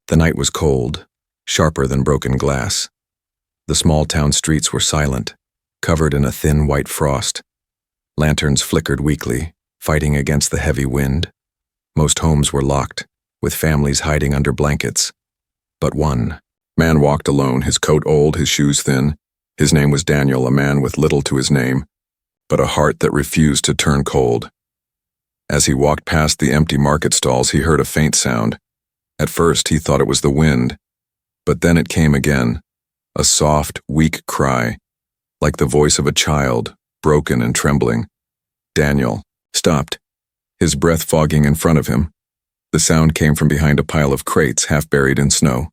The night was cold, sharper than broken glass. The small town streets were silent, covered in a thin white frost. Lanterns flickered weakly, fighting against the heavy wind. Most homes were locked, with families hiding under blankets. But one man walked alone, his coat old, his shoes thin. His name was Daniel, a man with little to his name, but a heart that refused to turn cold. As he walked past the empty market stalls, he heard a faint sound. At first, he thought it was the wind, but then it came again, a soft, weak cry, like the voice of a child, broken and trembling. Daniel stopped, his breath fogging in front of him. The sound came from behind a pile of crates half buried in snow.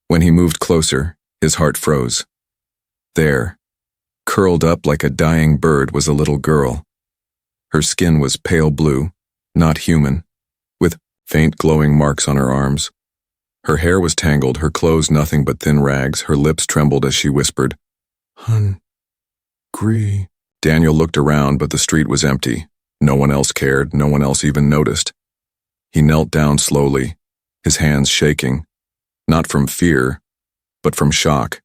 When he moved closer, his heart froze. There, curled up like a dying bird, was a little girl. Her skin was pale blue, not human, with faint glowing marks on her arms. Her hair was tangled, her clothes nothing but thin rags. Her lips trembled as she whispered, "Hungry." Daniel looked around, but the street was empty. No one else cared, no one else even noticed. He knelt down slowly, his hands shaking, not from fear, but from shock.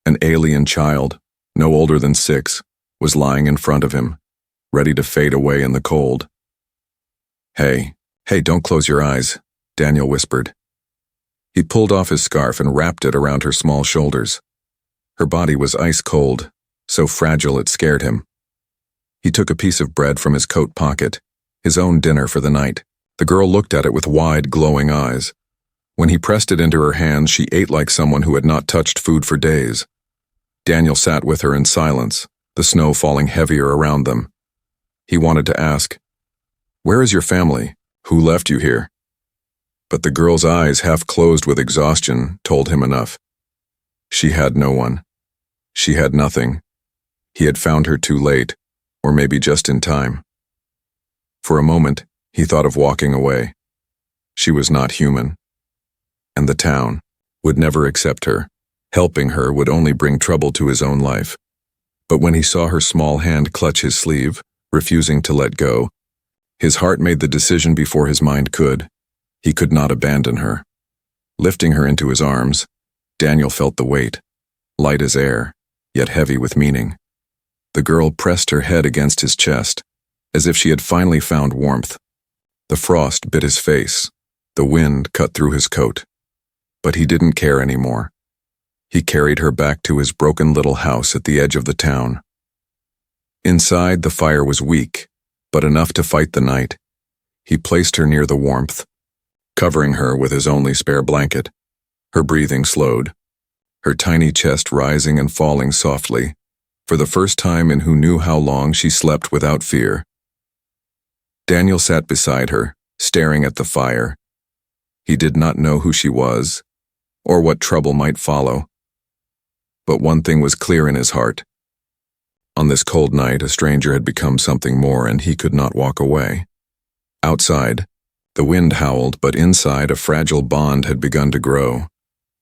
An alien child, no older than 6, was lying in front of him, ready to fade away in the cold. Hey, don't close your eyes," Daniel whispered. He pulled off his scarf and wrapped it around her small shoulders. Her body was ice cold, so fragile it scared him. He took a piece of bread from his coat pocket, his own dinner for the night. The girl looked at it with wide, glowing eyes. When he pressed it into her hands, she ate like someone who had not touched food for days. Daniel sat with her in silence, the snow falling heavier around them. He wanted to ask, "Where is your family? Who left you here?" But the girl's eyes, half closed with exhaustion, told him enough. She had no one. She had nothing. He had found her too late, or maybe just in time. For a moment, he thought of walking away. She was not human. And the town would never accept her. Helping her would only bring trouble to his own life. But when he saw her small hand clutch his sleeve, refusing to let go, his heart made the decision before his mind could. He could not abandon her. Lifting her into his arms, Daniel felt the weight, light as air, yet heavy with meaning. The girl pressed her head against his chest, as if she had finally found warmth. The frost bit his face, the wind cut through his coat. But he didn't care anymore. He carried her back to his broken little house at the edge of the town. Inside, the fire was weak, but enough to fight the night. He placed her near the warmth, covering her with his only spare blanket. Her breathing slowed, her tiny chest rising and falling softly, for the first time in who knew how long she slept without fear. Daniel sat beside her, staring at the fire. He did not know who she was, or what trouble might follow. But one thing was clear in his heart. On this cold night, a stranger had become something more, and he could not walk away. Outside, the wind howled, but inside, a fragile bond had begun to grow,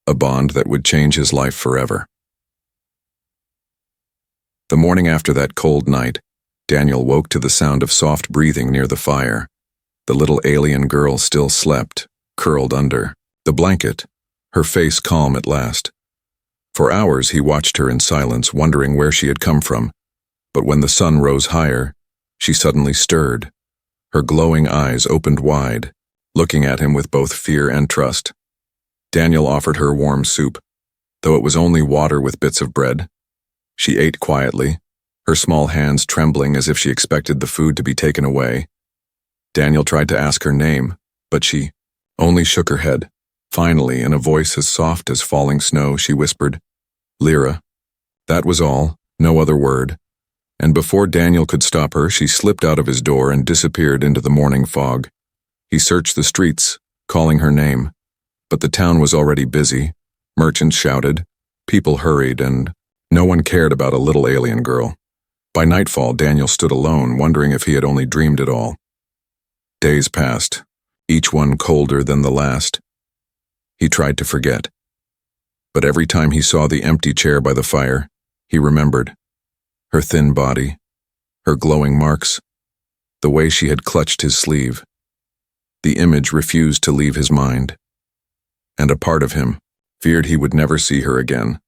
a bond that would change his life forever. The morning after that cold night, Daniel woke to the sound of soft breathing near the fire. The little alien girl still slept, curled under the blanket, her face calm at last. For hours he watched her in silence, wondering where she had come from. But when the sun rose higher, she suddenly stirred. Her glowing eyes opened wide, looking at him with both fear and trust. Daniel offered her warm soup, though it was only water with bits of bread. She ate quietly, her small hands trembling as if she expected the food to be taken away. Daniel tried to ask her name, but she only shook her head. Finally, in a voice as soft as falling snow, she whispered, "Lyra." That was all, no other word. And before Daniel could stop her, she slipped out of his door and disappeared into the morning fog. He searched the streets, calling her name. But the town was already busy. Merchants shouted, people hurried, and no one cared about a little alien girl. By nightfall, Daniel stood alone, wondering if he had only dreamed it all. Days passed, each one colder than the last. He tried to forget. But every time he saw the empty chair by the fire, he remembered. Her thin body, her glowing marks, the way she had clutched his sleeve. The image refused to leave his mind. and a part of him feared he would never see her again.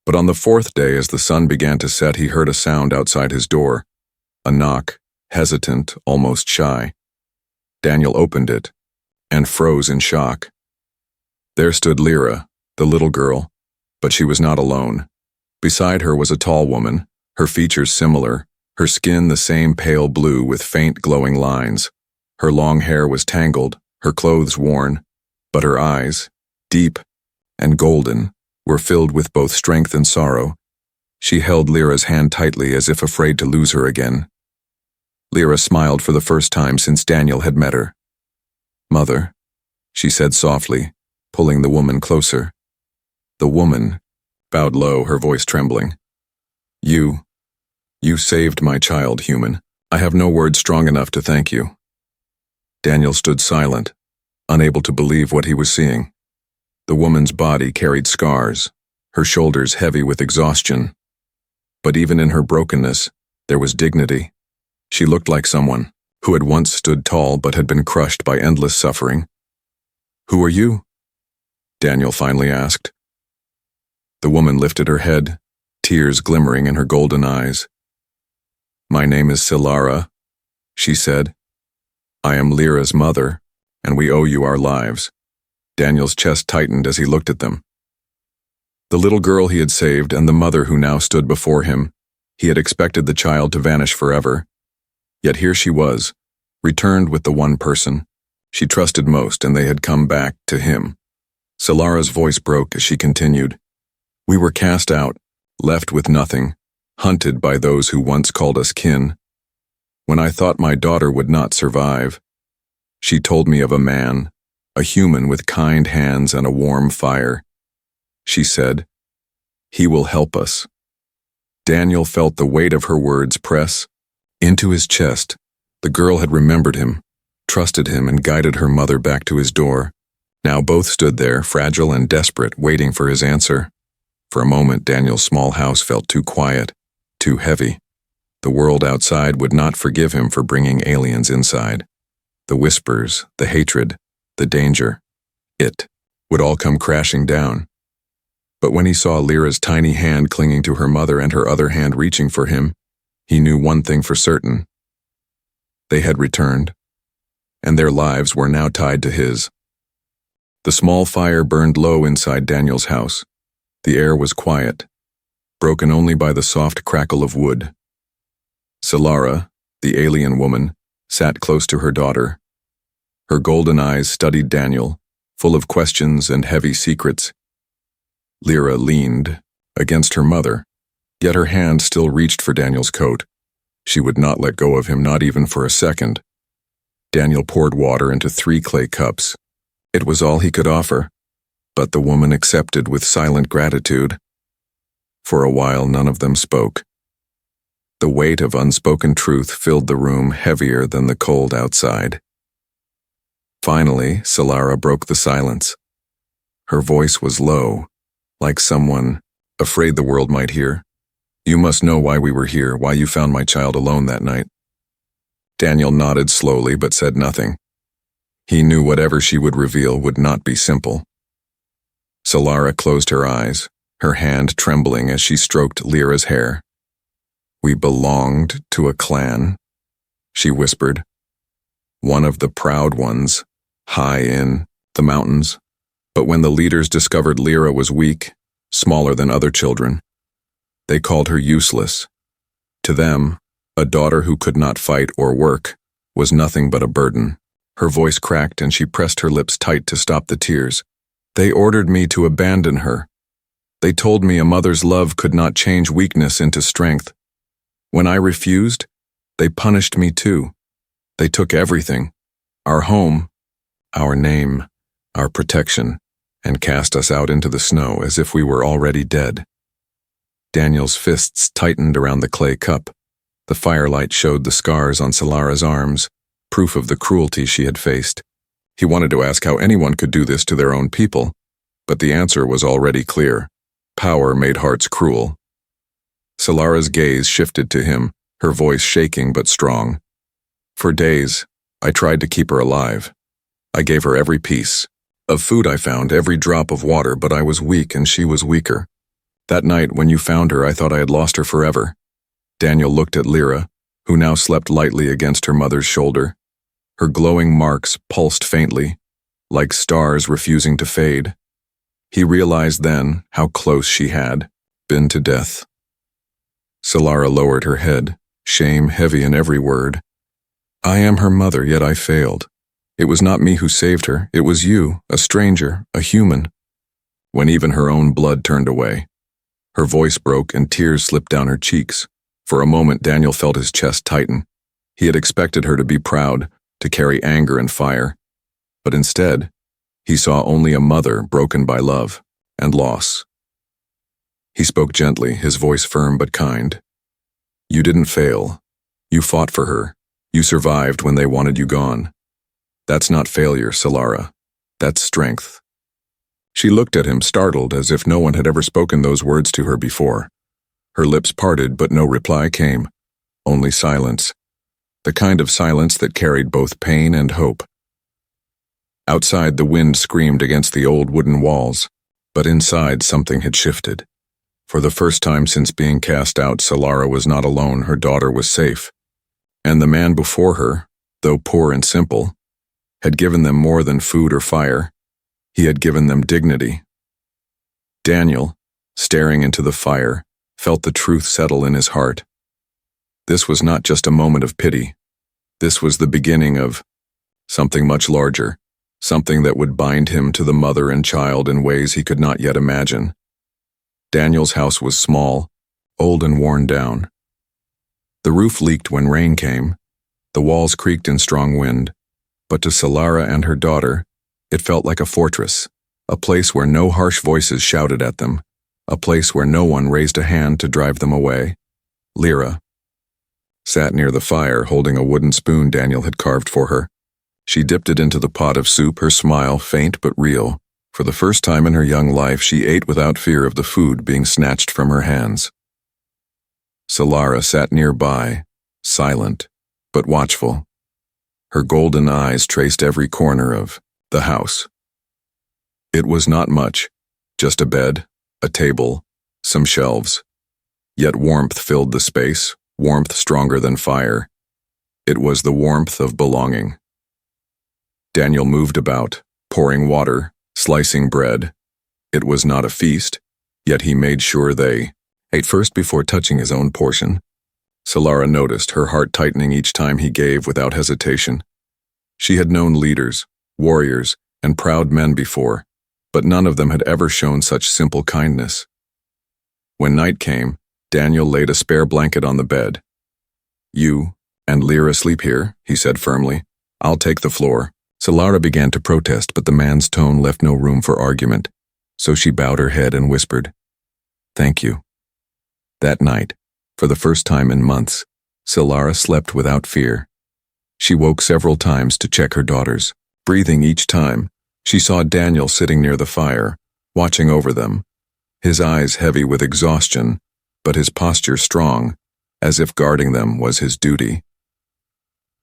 But on the fourth day, as the sun began to set, he heard a sound outside his door, a knock, hesitant, almost shy. Daniel opened it and froze in shock. There stood Lyra, the little girl, but she was not alone. Beside her was a tall woman, her features similar, her skin the same pale blue with faint glowing lines. Her long hair was tangled, her clothes worn, but her eyes, deep and golden, were filled with both strength and sorrow. She held Lyra's hand tightly as if afraid to lose her again. Lyra smiled for the first time since Daniel had met her. "Mother," she said softly, pulling the woman closer. The woman bowed low, her voice trembling. You saved my child, human. I have no words strong enough to thank you." Daniel stood silent, unable to believe what he was seeing. The woman's body carried scars, her shoulders heavy with exhaustion. But even in her brokenness, there was dignity. She looked like someone who had once stood tall but had been crushed by endless suffering. "Who are you?" Daniel finally asked. The woman lifted her head, tears glimmering in her golden eyes. "My name is Solara," she said. "I am Lyra's mother, and we owe you our lives." Daniel's chest tightened as he looked at them. The little girl he had saved and the mother who now stood before him. He had expected the child to vanish forever. Yet here she was, returned with the one person she trusted most, and they had come back to him. Solara's voice broke as she continued. "We were cast out, left with nothing, hunted by those who once called us kin. When I thought my daughter would not survive, she told me of a man, a human with kind hands and a warm fire. She said, 'He will help us.'" Daniel felt the weight of her words press into his chest. The girl had remembered him, trusted him, and guided her mother back to his door. Now both stood there, fragile and desperate, waiting for his answer. For a moment, Daniel's small house felt too quiet, too heavy. The world outside would not forgive him for bringing aliens inside. The whispers, the hatred, the danger, it would all come crashing down. But when he saw Lyra's tiny hand clinging to her mother and her other hand reaching for him, he knew one thing for certain. They had returned, and their lives were now tied to his. The small fire burned low inside Daniel's house. The air was quiet, broken only by the soft crackle of wood. Solara, the alien woman, sat close to her daughter. Her golden eyes studied Daniel, full of questions and heavy secrets. Lyra leaned against her mother, yet her hand still reached for Daniel's coat. She would not let go of him, not even for a second. Daniel poured water into 3 clay cups. It was all he could offer, but the woman accepted with silent gratitude. For a while, none of them spoke. The weight of unspoken truth filled the room, heavier than the cold outside. Finally, Solara broke the silence. Her voice was low, like someone afraid the world might hear. "You must know why we were here, why you found my child alone that night." Daniel nodded slowly but said nothing. He knew whatever she would reveal would not be simple. Solara closed her eyes, her hand trembling as she stroked Lyra's hair. "We belonged to a clan," she whispered. "One of the proud ones, high in the mountains. But when the leaders discovered Lyra was weak, smaller than other children, they called her useless. To them, a daughter who could not fight or work was nothing but a burden." Her voice cracked and she pressed her lips tight to stop the tears. "They ordered me to abandon her. They told me a mother's love could not change weakness into strength. When I refused, they punished me too. They took everything, our home, our name, our protection, and cast us out into the snow as if we were already dead." Daniel's fists tightened around the clay cup. The firelight showed the scars on Solara's arms, proof of the cruelty she had faced. He wanted to ask how anyone could do this to their own people, but the answer was already clear. Power made hearts cruel. Solara's gaze shifted to him, her voice shaking but strong. "For days, I tried to keep her alive. I gave her every piece, Of food I found, every drop of water, but I was weak and she was weaker. That night, when you found her, I thought I had lost her forever. Daniel looked at Lyra, who now slept lightly against her mother's shoulder. Her glowing marks pulsed faintly, like stars refusing to fade. He realized then how close she had been to death. Solara lowered her head, shame heavy in every word. I am her mother, yet I failed. It was not me who saved her, it was you, a stranger, a human. When even her own blood turned away. Her voice broke and tears slipped down her cheeks. For a moment Daniel felt his chest tighten. He had expected her to be proud, to carry anger and fire. But instead, he saw only a mother broken by love and loss. He spoke gently, his voice firm but kind. You didn't fail. You fought for her. You survived when they wanted you gone. That's not failure, Solara. That's strength. She looked at him, startled, as if no one had ever spoken those words to her before. Her lips parted, but no reply came. Only silence. The kind of silence that carried both pain and hope. Outside, the wind screamed against the old wooden walls, but inside something had shifted. For the first time since being cast out, Solara was not alone, her daughter was safe. And the man before her, though poor and simple, had given them more than food or fire. He had given them dignity. Daniel, staring into the fire, felt the truth settle in his heart. This was not just a moment of pity. This was the beginning of something much larger, something that would bind him to the mother and child in ways he could not yet imagine. Daniel's house was small, old and worn down. The roof leaked when rain came. The walls creaked in strong wind. But to Solara and her daughter, it felt like a fortress, a place where no harsh voices shouted at them, a place where no one raised a hand to drive them away. Lyra sat near the fire, holding a wooden spoon Daniel had carved for her. She dipped it into the pot of soup, her smile faint but real. For the first time in her young life, she ate without fear of the food being snatched from her hands. Solara sat nearby, silent but watchful. Her golden eyes traced every corner of the house. It was not much, just a bed, a table, some shelves. Yet warmth filled the space, warmth stronger than fire. It was the warmth of belonging. Daniel moved about, pouring water, slicing bread. It was not a feast, yet he made sure they ate first before touching his own portion. Solara noticed, her heart tightening each time he gave without hesitation. She had known leaders, warriors, and proud men before, but none of them had ever shown such simple kindness. When night came, Daniel laid a spare blanket on the bed. You and Lyra sleep here, he said firmly. I'll take the floor. Solara began to protest, but the man's tone left no room for argument, so she bowed her head and whispered, Thank you. That night, for the first time in months, Solara slept without fear. She woke several times to check her daughters. Breathing each time, she saw Daniel sitting near the fire, watching over them, his eyes heavy with exhaustion, but his posture strong, as if guarding them was his duty.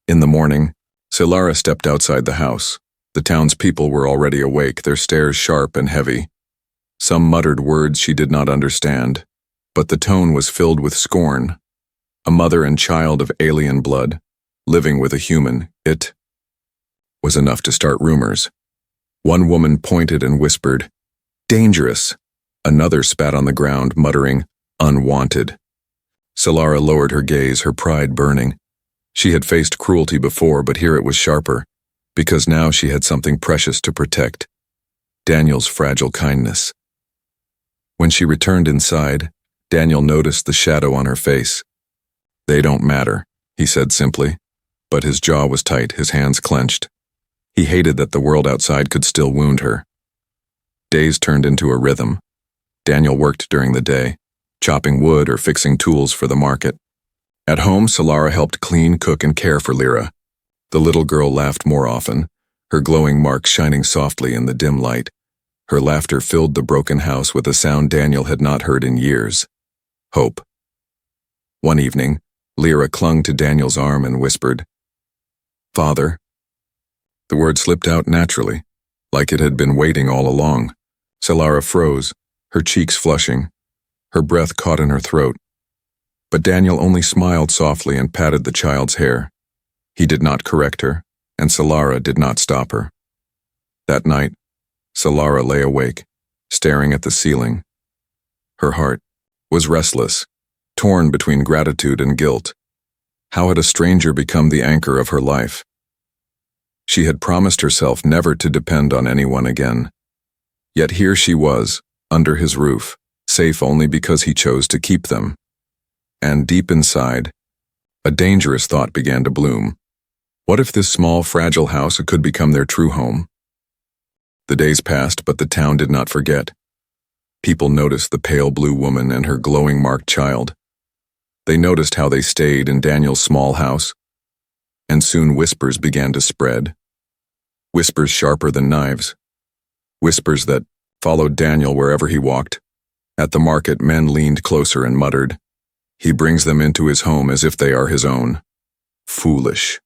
In the morning, Solara stepped outside the house. The townspeople were already awake, their stares sharp and heavy. Some muttered words she did not understand, but the tone was filled with scorn. A mother and child of alien blood, living with a human, it was enough to start rumors. One woman pointed and whispered, Dangerous! Another spat on the ground, muttering, Unwanted. Solara lowered her gaze, her pride burning. She had faced cruelty before, but here it was sharper, because now she had something precious to protect. Daniel's fragile kindness. When she returned inside, Daniel noticed the shadow on her face. They don't matter, he said simply, but his jaw was tight, his hands clenched. He hated that the world outside could still wound her. Days turned into a rhythm. Daniel worked during the day, chopping wood or fixing tools for the market. At home, Solara helped clean, cook, and care for Lyra. The little girl laughed more often, her glowing marks shining softly in the dim light. Her laughter filled the broken house with a sound Daniel had not heard in years. Hope. One evening, Lyra clung to Daniel's arm and whispered, Father. The word slipped out naturally, like it had been waiting all along. Solara froze, her cheeks flushing, her breath caught in her throat. But Daniel only smiled softly and patted the child's hair. He did not correct her, and Solara did not stop her. That night, Solara lay awake, staring at the ceiling. Her heart was restless, torn between gratitude and guilt. How had a stranger become the anchor of her life? She had promised herself never to depend on anyone again. Yet here she was, under his roof, safe only because he chose to keep them. And deep inside, a dangerous thought began to bloom. What if this small, fragile house could become their true home? The days passed, but the town did not forget. People noticed the pale blue woman and her glowing marked child. They noticed how they stayed in Daniel's small house, and soon whispers began to spread. Whispers sharper than knives. Whispers that followed Daniel wherever he walked. At the market, men leaned closer and muttered, "He brings them into his home as if they are his own. Foolish.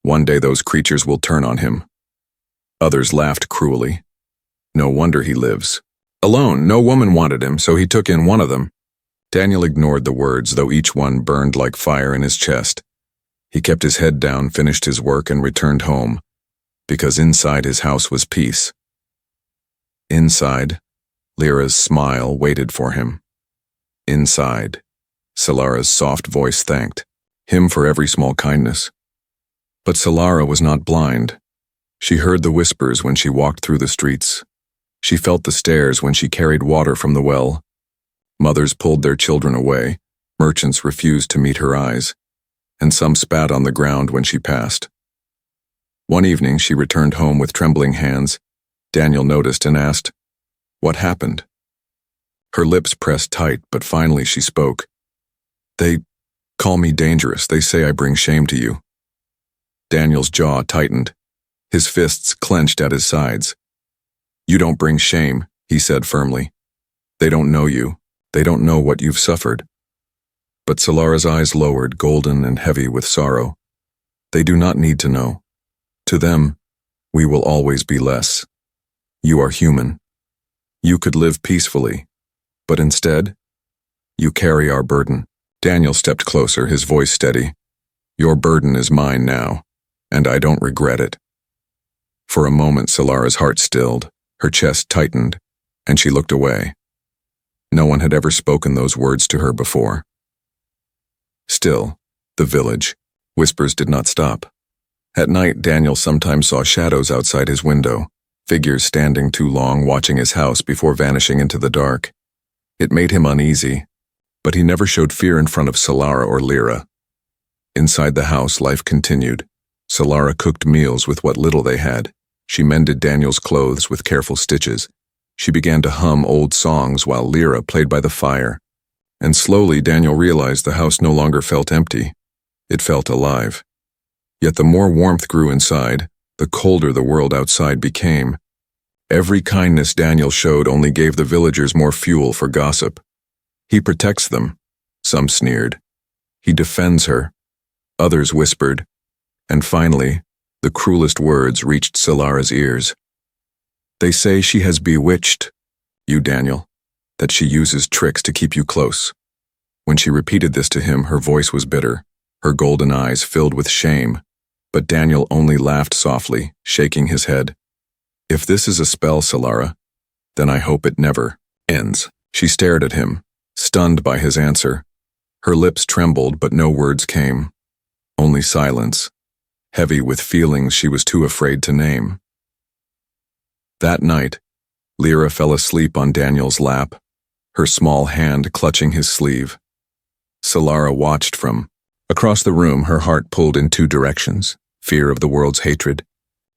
One day those creatures will turn on him." Others laughed cruelly. "No wonder he lives alone. No woman wanted him, so he took in one of them." Daniel ignored the words, though each one burned like fire in his chest. He kept his head down, finished his work, and returned home, because inside his house was peace. Inside, Lyra's smile waited for him. Inside, Solara's soft voice thanked him for every small kindness. But Solara was not blind. She heard the whispers when she walked through the streets. She felt the stares when she carried water from the well. Mothers pulled their children away, merchants refused to meet her eyes, and some spat on the ground when she passed. One evening she returned home with trembling hands. Daniel noticed and asked, "What happened?" Her lips pressed tight, but finally she spoke. "They call me dangerous. They say I bring shame to you." Daniel's jaw tightened. His fists clenched at his sides. "You don't bring shame," he said firmly. "They don't know you. They don't know what you've suffered." But Solara's eyes lowered, golden and heavy with sorrow. "They do not need to know. To them, we will always be less. You are human. You could live peacefully, but instead, you carry our burden." Daniel stepped closer, his voice steady. "Your burden is mine now, and I don't regret it." For a moment, Solara's heart stilled, her chest tightened, and she looked away. No one had ever spoken those words to her before. Still, the village. Whispers did not stop. At night, Daniel sometimes saw shadows outside his window, figures standing too long watching his house before vanishing into the dark. It made him uneasy, but he never showed fear in front of Solara or Lyra. Inside the house, life continued. Solara cooked meals with what little they had. She mended Daniel's clothes with careful stitches. She began to hum old songs while Lyra played by the fire. And slowly Daniel realized the house no longer felt empty. It felt alive. Yet the more warmth grew inside, the colder the world outside became. Every kindness Daniel showed only gave the villagers more fuel for gossip. He protects them, some sneered. He defends her, others whispered. And finally, the cruelest words reached Solara's ears. "They say she has bewitched you, Daniel, that she uses tricks to keep you close." When she repeated this to him, her voice was bitter, her golden eyes filled with shame. But Daniel only laughed softly, shaking his head. "If this is a spell, Solara, then I hope it never ends." She stared at him, stunned by his answer. Her lips trembled, but no words came. Only silence, heavy with feelings she was too afraid to name. That night, Lyra fell asleep on Daniel's lap, her small hand clutching his sleeve. Solara watched from across the room, her heart pulled in two directions, fear of the world's hatred,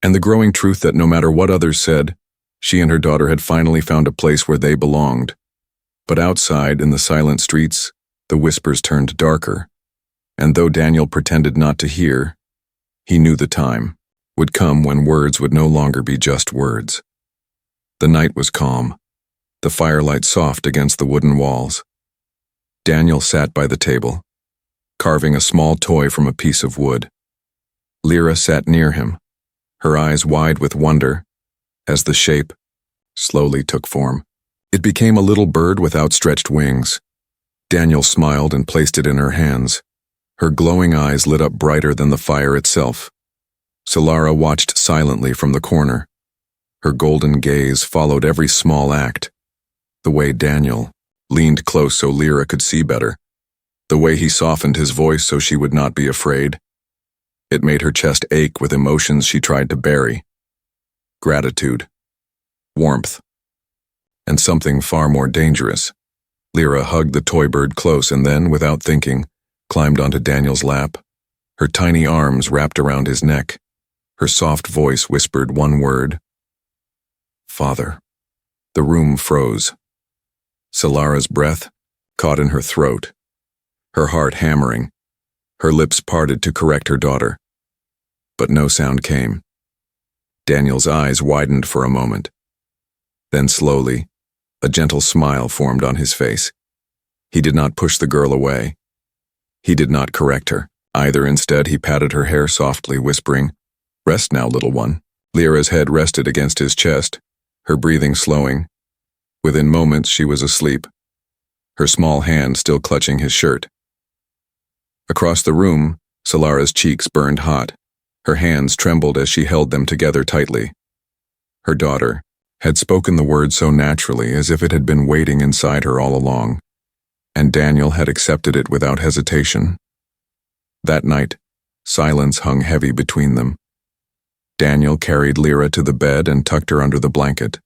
and the growing truth that no matter what others said, she and her daughter had finally found a place where they belonged. But outside, in the silent streets, the whispers turned darker, and though Daniel pretended not to hear, he knew the time would come when words would no longer be just words. The night was calm, the firelight soft against the wooden walls. Daniel sat by the table, carving a small toy from a piece of wood. Lyra sat near him, her eyes wide with wonder, as the shape slowly took form. It became a little bird with outstretched wings. Daniel smiled and placed it in her hands. Her glowing eyes lit up brighter than the fire itself. Solara watched silently from the corner. Her golden gaze followed every small act. The way Daniel leaned close so Lyra could see better. The way he softened his voice so she would not be afraid. It made her chest ache with emotions she tried to bury. Gratitude, warmth, and something far more dangerous. Lyra hugged the toy bird close and then, without thinking, climbed onto Daniel's lap. Her tiny arms wrapped around his neck. Her soft voice whispered one word. Father. The room froze. Solara's breath caught in her throat, her heart hammering. Her lips parted to correct her daughter. But no sound came. Daniel's eyes widened for a moment. Then slowly, a gentle smile formed on his face. He did not push the girl away. He did not correct her, either. Instead, he patted her hair softly, whispering, "Rest now, little one." Lyra's head rested against his chest, her breathing slowing. Within moments, she was asleep, her small hand still clutching his shirt. Across the room, Solara's cheeks burned hot. Her hands trembled as she held them together tightly. Her daughter had spoken the word so naturally, as if it had been waiting inside her all along, and Daniel had accepted it without hesitation. That night, silence hung heavy between them. Daniel carried Lyra to the bed and tucked her under the blanket.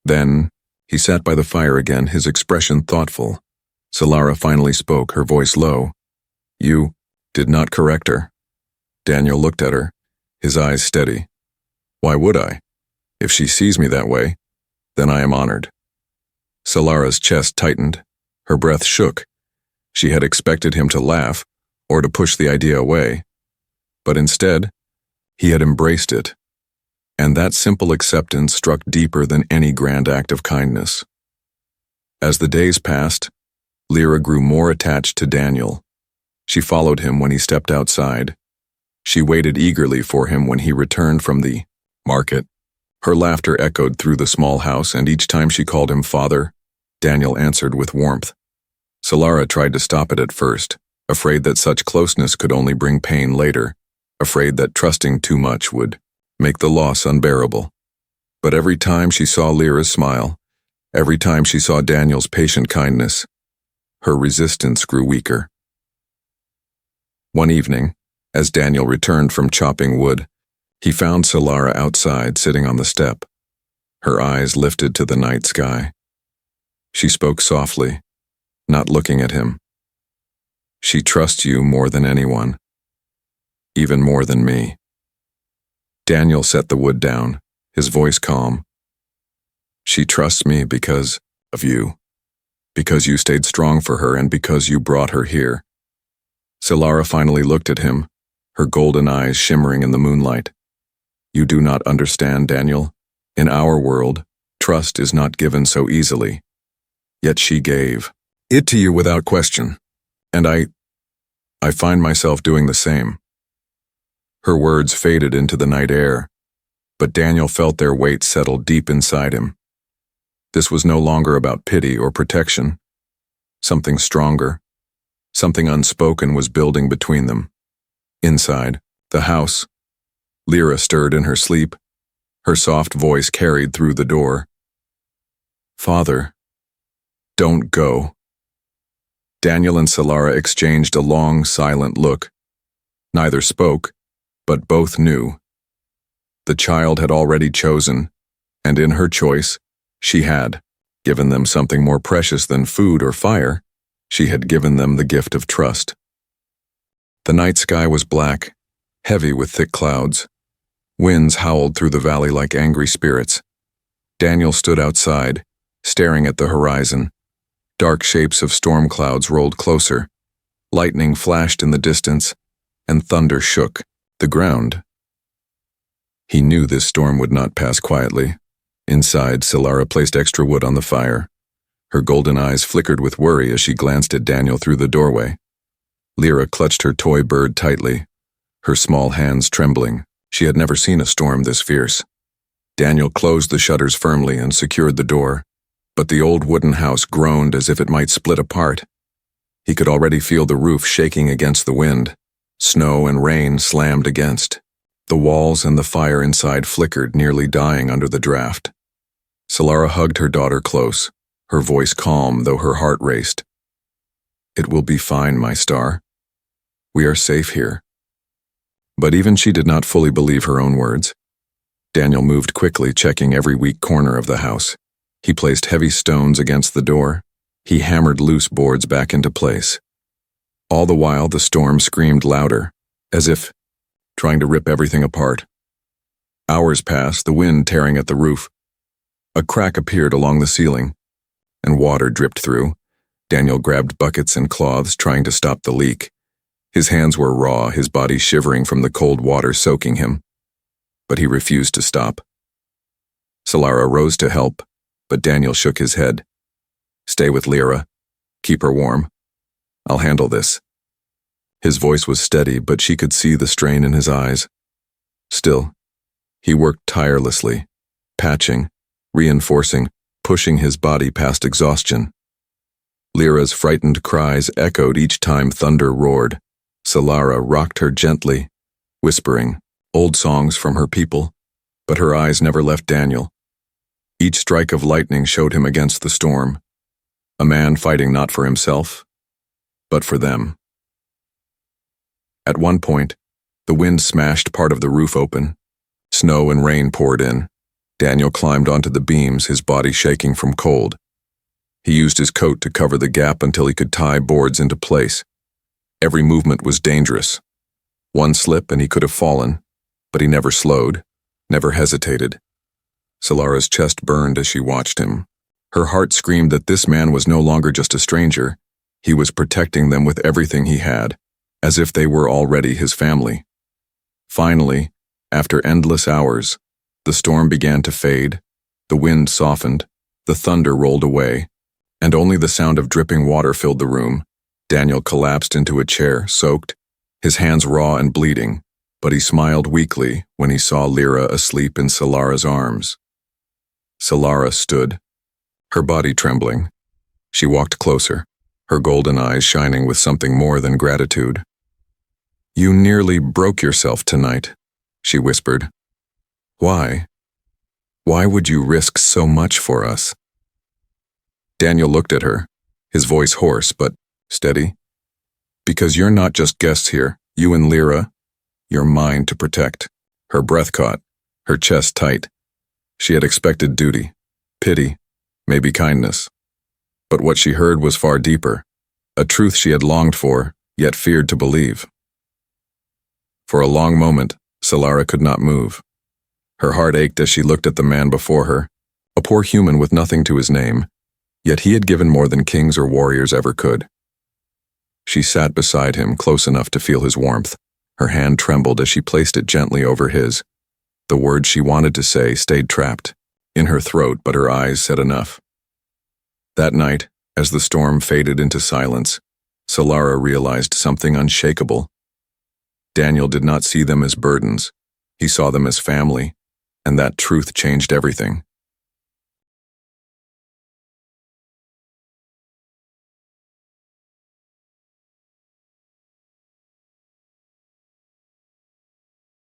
Then, he sat by the fire again, his expression thoughtful. Solara finally spoke, her voice low. "You did not correct her." Daniel looked at her, his eyes steady. "Why would I? If she sees me that way, then I am honored." Solara's chest tightened, her breath shook. She had expected him to laugh, or to push the idea away. But instead, he had embraced it. And that simple acceptance struck deeper than any grand act of kindness. As the days passed, Lyra grew more attached to Daniel. She followed him when he stepped outside. She waited eagerly for him when he returned from the market. Her laughter echoed through the small house, and each time she called him father, Daniel answered with warmth. Solara tried to stop it at first, afraid that such closeness could only bring pain later, afraid that trusting too much would make the loss unbearable. But every time she saw Lyra's smile, every time she saw Daniel's patient kindness, her resistance grew weaker. One evening, as Daniel returned from chopping wood, he found Solara outside sitting on the step, her eyes lifted to the night sky. She spoke softly, not looking at him. "She trusts you more than anyone, even more than me." Daniel set the wood down, his voice calm. "She trusts me because of you, because you stayed strong for her and because you brought her here." Solara finally looked at him, her golden eyes shimmering in the moonlight. "You do not understand, Daniel. In our world, trust is not given so easily. Yet she gave it to you without question, and I find myself doing the same." Her words faded into the night air, but Daniel felt their weight settle deep inside him. This was no longer about pity or protection. Something stronger, something unspoken was building between them. Inside the house, Lyra stirred in her sleep. Her soft voice carried through the door. "Father, don't go." Daniel and Solara exchanged a long, silent look. Neither spoke, but both knew. The child had already chosen, and in her choice, she had given them something more precious than food or fire. She had given them the gift of trust. The night sky was black, heavy with thick clouds. Winds howled through the valley like angry spirits. Daniel stood outside, staring at the horizon. Dark shapes of storm clouds rolled closer. Lightning flashed in the distance, and thunder shook the ground. He knew this storm would not pass quietly. Inside, Solara placed extra wood on the fire. Her golden eyes flickered with worry as she glanced at Daniel through the doorway. Lyra clutched her toy bird tightly, her small hands trembling. She had never seen a storm this fierce. Daniel closed the shutters firmly and secured the door, but the old wooden house groaned as if it might split apart. He could already feel the roof shaking against the wind. Snow and rain slammed against. The walls and the fire inside flickered, nearly dying under the draft. Solara hugged her daughter close, her voice calm though her heart raced. "It will be fine, my star. We are safe here." But even she did not fully believe her own words. Daniel moved quickly, checking every weak corner of the house. He placed heavy stones against the door. He hammered loose boards back into place. All the while, the storm screamed louder, as if trying to rip everything apart. Hours passed, the wind tearing at the roof. A crack appeared along the ceiling, and water dripped through. Daniel grabbed buckets and cloths, trying to stop the leak. His hands were raw, his body shivering from the cold water soaking him. But he refused to stop. Solara rose to help, but Daniel shook his head. "Stay with Lyra. Keep her warm. I'll handle this." His voice was steady, but she could see the strain in his eyes. Still, he worked tirelessly, patching, reinforcing, pushing his body past exhaustion. Lyra's frightened cries echoed each time thunder roared. Solara rocked her gently, whispering old songs from her people, but her eyes never left Daniel. Each strike of lightning showed him against the storm, a man fighting not for himself, but for them. At one point, the wind smashed part of the roof open. Snow and rain poured in. Daniel climbed onto the beams, his body shaking from cold. He used his coat to cover the gap until he could tie boards into place. Every movement was dangerous. One slip and he could have fallen, but he never slowed, never hesitated. Solara's chest burned as she watched him. Her heart screamed that this man was no longer just a stranger. He was protecting them with everything he had, as if they were already his family. Finally, after endless hours, the storm began to fade, the wind softened, the thunder rolled away, and only the sound of dripping water filled the room. Daniel collapsed into a chair, soaked, his hands raw and bleeding, but he smiled weakly when he saw Lyra asleep in Solara's arms. Solara stood, her body trembling. She walked closer, her golden eyes shining with something more than gratitude. "You nearly broke yourself tonight," she whispered. "Why? Why would you risk so much for us?" Daniel looked at her, his voice hoarse but steady. "Because you're not just guests here, you and Lyra. You're mine to protect." Her breath caught, her chest tight. She had expected duty, pity, maybe kindness. But what she heard was far deeper, a truth she had longed for, yet feared to believe. For a long moment, Solara could not move. Her heart ached as she looked at the man before her, a poor human with nothing to his name, yet he had given more than kings or warriors ever could. She sat beside him, close enough to feel his warmth. Her hand trembled as she placed it gently over his. The words she wanted to say stayed trapped in her throat, but her eyes said enough. That night, as the storm faded into silence, Solara realized something unshakable. Daniel did not see them as burdens. He saw them as family, and that truth changed everything.